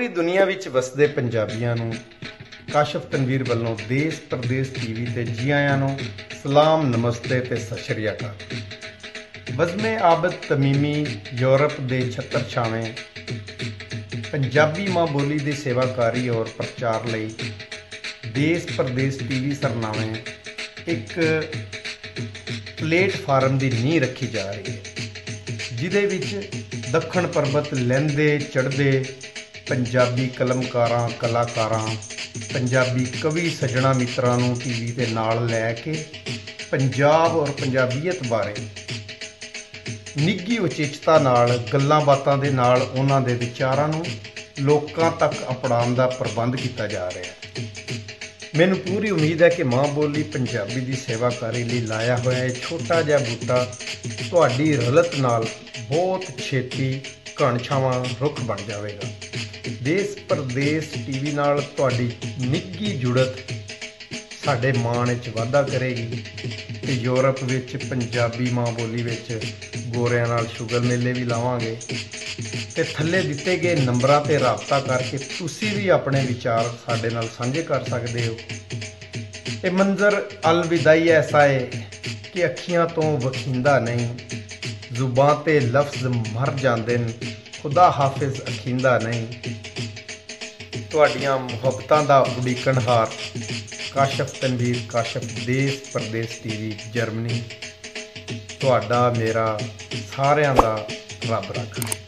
पूरी दुनिया विच वसदे पंजाबियां नूं काशिफ तनवीर वालों देश प्रदेश टीवी ते जी आयां नूं सलाम नमस्ते ते सत श्री अकाल। बज़्मे आबिद तमीमी यूरोप के छत्तर छावें पंजाबी माँ बोली की सेवाकारी और प्रचार लई देश प्रदेश टीवी सरनावें एक प्लेटफार्म की नींह रखी जा रही है, जिदे विच दखण परबत लैंदे चढ़दे पंजाबी कलमकारां कलाकारां पंजाबी कवि सज्जणा मित्रां नूं टीवी ते नाल लैके पंजाब और पंजाबीयत बारे निੱਘੀ उचेचता नाल गल्लां बातां दे नाल उन्हां दे विचारां नूं लोकां तक अपनाउण दा प्रबंध किया जा रहा है। मैनूं पूरी उम्मीद है कि माँ बोली पंजाबी की सेवाकारी लई लाया होया यह छोटा जिहा बूटा तुहाडी रलत नाल बहुत छेती घण छावां रुख बन जाएगा। देश प्रदेश टीवी नाल तुहाडी निੱਘੀ जुड़त साडे माण विच वाधा करेगी ते यूरोप विच पंजाबी माँ बोली विच गोरियां नाल शुगर मेले भी लावांगे ते थल्ले दिते गए नंबरां ते राबता करके तुसीं भी अपने विचार साडे नाल साझे कर सकदे हो। ये मंजर अलविदाई ऐसा है कि अखियां तो वखींदा नहीं, जुबां ते लफ्ज़ मर जांदे न, खुदा हाफिज अखींदा नहीं। तुहाडियां मुहब्बतां दा उड़ीकणहार काशिफ तनवीर काशिफ देश प्रदेश टीवी जर्मनी। तुहाडा मेरा सारियां दा रब रखा।